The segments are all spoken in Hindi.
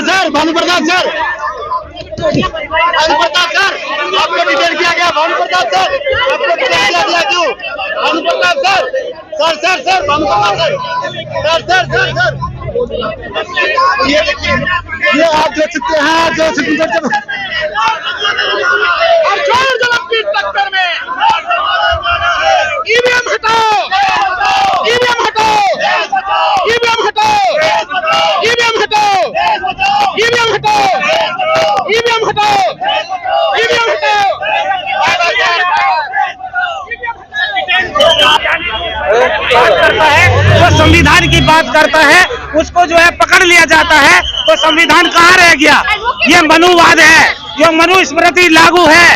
सर भानु प्रताप सर, आपको डिटेन किया गया। भानु प्रताप सर, आपको डिटेन किया गया क्यों? भानु प्रताप सर, भानु प्रताप सर, ये देखिए, ये आप देख सकते हैं जो टक्कर में ईवीएम हटाओ, ईवीएम हटाओ, ईवीएम हटाओ, ईवीएम हटाओ, ईवीएम हटाओ, ईवीएम हटाओ, ईवीएम हटाओ। करता है वो संविधान की बात करता है, उसको जो है पकड़ लिया जाता है, तो संविधान कहाँ रह गया? ये मनुवाद है, ये मनुस्मृति लागू है।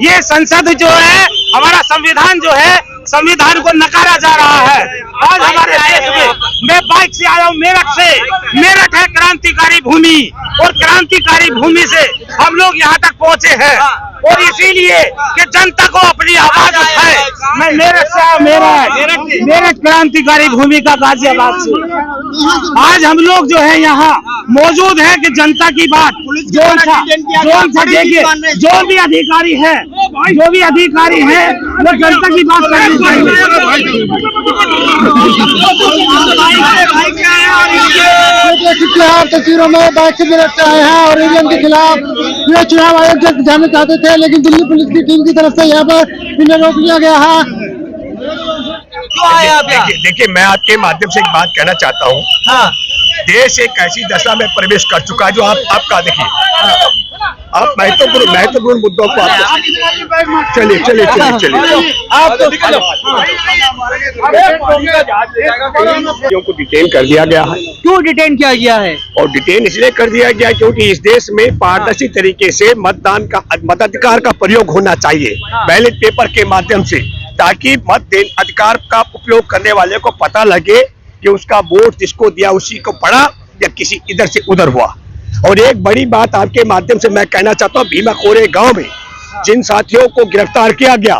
ये संसद जो है, हमारा संविधान जो है, संविधान को नकारा जा रहा है। आज हमारे देश में, मैं बाइक से आया हूँ मेरठ से, मेरठ है क्रांतिकारी भूमि, और क्रांतिकारी भूमि से हम लोग यहाँ तक पहुँचे हैं, और इसीलिए कि जनता को अपनी आवाज उठाए। मैं मेरठ से आया, मेरठ क्रांतिकारी भूमि का गाजियाबाद से। आज हम लोग जो है यहाँ मौजूद है कि जनता की बात जोन सा देखिए, जो भी अधिकारी है वो जनता की बात करनी चाहिए। तस्वीरों में बाइक से मेरठ से आए हैं और ईवीएम के खिलाफ ये चुनाव आयोग से जाना चाहते थे, लेकिन दिल्ली पुलिस की टीम की तरफ से यहाँ पर इन्हें रोक लिया गया है। देखिए, मैं आपके माध्यम से एक बात कहना चाहता हूँ। हाँ। देश एक ऐसी दशा में प्रवेश कर चुका है जो आपका देखिए, आप महत्वपूर्ण मुद्दों को चलिए को डिटेन कर दिया गया है। क्यों डिटेन किया गया है? और डिटेन इसलिए कर दिया गया है क्योंकि इस देश में पारदर्शी तरीके से मताधिकार का प्रयोग होना चाहिए, बैलेट पेपर के माध्यम से, ताकि अधिकार का उपयोग करने वाले को पता लगे कि उसका वोट जिसको दिया उसी को पड़ा या किसी इधर से उधर हुआ। और एक बड़ी बात आपके माध्यम से मैं कहना चाहता हूँ, भीमा कोरे गांव में जिन साथियों को गिरफ्तार किया गया,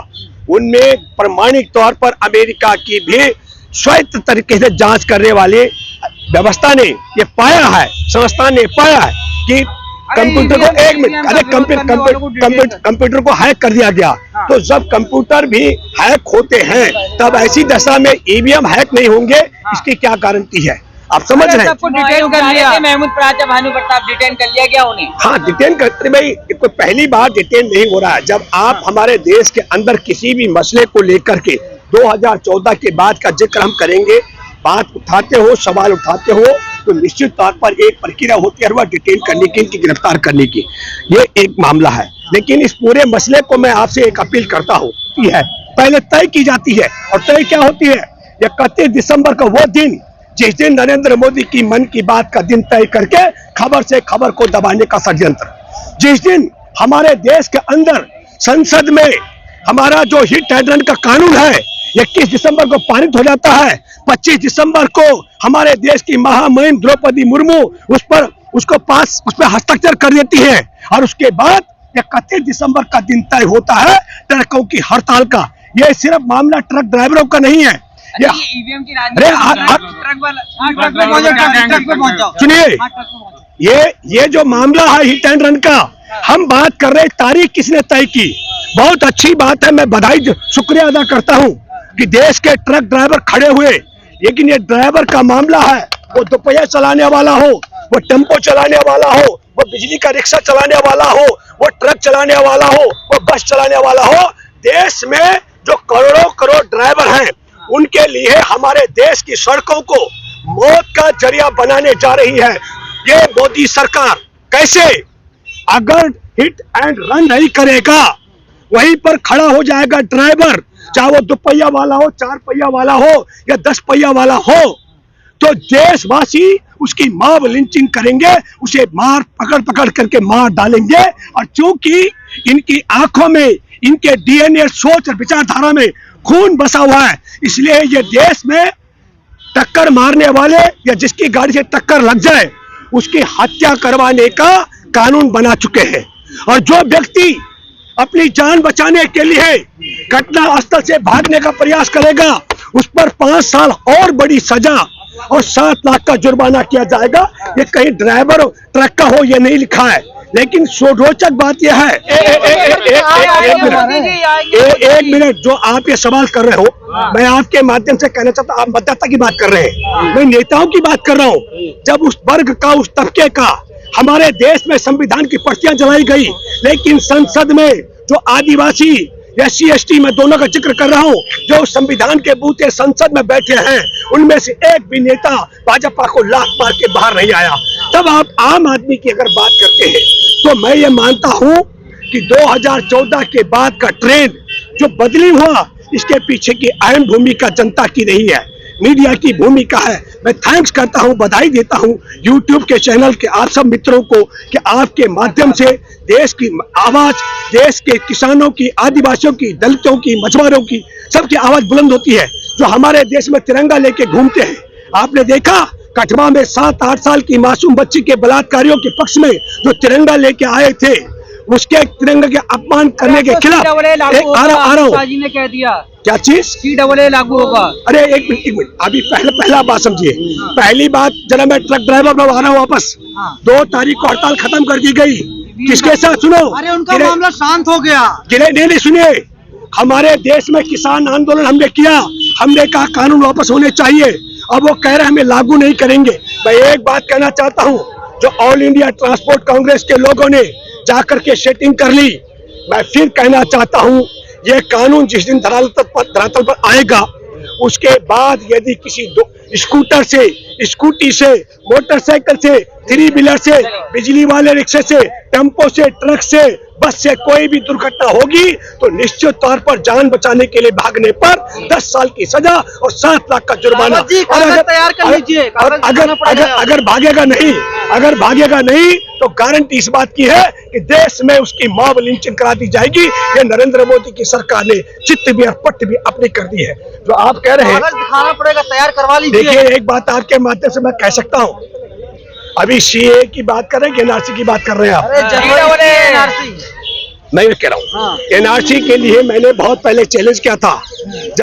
उनमें प्रमाणिक तौर पर अमेरिका की भी स्वायत्त तरीके से जांच करने वाली व्यवस्था ने ये पाया है, संस्थान ने पाया है कि कंप्यूटर को कंप्यूटर को हैक कर दिया गया। तो जब कंप्यूटर भी हैक होते हैं तब ऐसी दशा में ईवीएम हैक नहीं होंगे, इसकी क्या गारंटी है? आप समझ रहे हैं? सबको डिटेन कर लिया, महमूद प्राचा, भानु प्रताप डिटेन कर लिया गया उन्हें। हाँ, डिटेन करते भाई, कोई पहली बार डिटेन नहीं हो रहा है। जब आप हमारे देश के अंदर किसी भी मसले को लेकर के 2014 के बाद का जिक्र हम करेंगे, बात उठाते हो, सवाल उठाते हो, तो निश्चित तौर पर एक प्रक्रिया होती है वह डिटेन करने की, इनकी गिरफ्तार करने की। ये एक मामला है, लेकिन इस पूरे मसले को मैं आपसे एक अपील करता हूँ, पहले तय की जाती है। और तय क्या होती है? 31 दिसंबर का वो दिन जिस दिन नरेंद्र मोदी की मन की बात का दिन तय करके खबर से खबर को दबाने का षड्यंत्र, जिस दिन हमारे देश के अंदर संसद में हमारा जो हिट एंड रन का कानून है 21 दिसंबर को पारित हो जाता है, 25 दिसंबर को हमारे देश की महामहिम द्रौपदी मुर्मू उस पर हस्ताक्षर कर देती है, और उसके बाद 31 दिसंबर का दिन तय होता है ट्रकों की हड़ताल का। यह सिर्फ मामला ट्रक ड्राइवरों का नहीं है, सुनिए, ये जो मामला है हिट एंड रन का, हम बात कर रहे तारीख किसने तय की। बहुत अच्छी बात है, मैं बधाई शुक्रिया अदा करता हूं कि देश के ट्रक ड्राइवर खड़े हुए, लेकिन ये ड्राइवर का मामला है, वो दोपहिया चलाने वाला हो, वो टेम्पो चलाने वाला हो, वो बिजली का रिक्शा चलाने वाला हो, वो ट्रक चलाने वाला हो, वो बस चलाने वाला हो, देश में जो करोड़ों करोड़ ड्राइवर हैं, उनके लिए हमारे देश की सड़कों को मौत का जरिया बनाने जा रही है ये मोदी सरकार। कैसे? अगर हिट एंड रन नहीं करेगा, वहीं पर खड़ा हो जाएगा ड्राइवर, चाहे वो दुपहिया वाला हो, 4 पहिया वाला हो या 10 पहिया वाला हो, तो देशवासी उसकी मॉब लिंचिंग करेंगे, उसे पकड़ करके मार डालेंगे। और चूंकि इनकी आंखों में, इनके डीएनए, सोच और विचारधारा में खून बसा हुआ है, इसलिए ये देश में टक्कर मारने वाले या जिसकी गाड़ी से टक्कर लग जाए उसकी हत्या करवाने का कानून बना चुके हैं। और जो व्यक्ति अपनी जान बचाने के लिए घटना स्थल से भागने का प्रयास करेगा, उस पर 5 साल और बड़ी सजा और 7 लाख का जुर्माना किया जाएगा। ये कहीं ड्राइवर ट्रक का हो ये नहीं लिखा है, लेकिन रोचक बात यह है, एक मिनट, जो आप ये सवाल कर रहे हो, मैं आपके माध्यम से कहना चाहता हूँ, आप मतदाता की बात कर रहे हैं, मैं नेताओं की बात कर रहा हूँ। जब उस वर्ग का, उस तबके का हमारे देश में संविधान की पर्चियां जलाई गई, लेकिन संसद में जो आदिवासी SC ST में दोनों का जिक्र कर रहा हूं, जो संविधान के बूते संसद में बैठे हैं, उनमें से एक भी नेता भाजपा को लात मार के बाहर नहीं आया। तब आप आम आदमी की अगर बात करते हैं, तो मैं ये मानता हूं कि 2014 के बाद का ट्रेंड जो बदली हुआ, इसके पीछे की अहम भूमिका जनता की नहीं है, मीडिया की भूमिका है। मैं थैंक्स करता हूं, बधाई देता हूं YouTube के चैनल के आप सब मित्रों को कि आपके माध्यम से देश की आवाज, देश के किसानों की, आदिवासियों की, दलितों की, मछुआरों की, सबकी आवाज बुलंद होती है, जो हमारे देश में तिरंगा लेके घूमते हैं। आपने देखा कठवा में 7-8 साल की मासूम बच्ची के बलात्कारियों के पक्ष में जो तिरंगा लेके आए थे, उसके तिरंगे के अपमान करने के खिलाफ आ रहा हूं। ने कह दिया क्या चीज CAA लागू होगा? अरे एक मिनट, अभी पहला बात समझिए। पहली बात, जरा मैं ट्रक ड्राइवर में आ रहा हूँ वापस। 2 तारीख को हड़ताल खत्म कर दी गई, किसके साथ? सुनो, अरे उनका मामला शांत हो गया। नहीं सुनिए, हमारे देश में किसान आंदोलन हमने किया, हमने कहा कानून वापस होने चाहिए। अब वो कह रहे हैं हमें लागू नहीं करेंगे। मैं एक बात कहना चाहता हूँ, जो ऑल इंडिया ट्रांसपोर्ट कांग्रेस के लोगों ने जाकर के सेटिंग कर ली, मैं फिर कहना चाहता हूँ, ये कानून जिस दिन धरातल पर आएगा, उसके बाद यदि किसी स्कूटर से, स्कूटी से, मोटरसाइकिल से, 3 व्हीलर से, बिजली वाले रिक्शे से, टेम्पो से, ट्रक से, बस से कोई भी दुर्घटना होगी, तो निश्चित तौर पर जान बचाने के लिए भागने पर 10 साल की सजा और 7 लाख का जुर्माना। अगर भागेगा नहीं तो गारंटी इस बात की है कि देश में उसकी मॉब लिंचिंग करा दी जाएगी। ये नरेंद्र मोदी की सरकार ने चित्त भी और पट्ट भी अपनी कर दी है। जो आप कह रहे हैं दिखाना पड़ेगा, तैयार करवा लीजिए। देखिए, एक बात आपके माध्यम से मैं कह सकता हूँ, अभी CAA की बात कर रहे हैं कि NRC की बात कर रहे हैं आप? मैं ये कह रहा हूँ, NRC के लिए मैंने बहुत पहले चैलेंज किया था।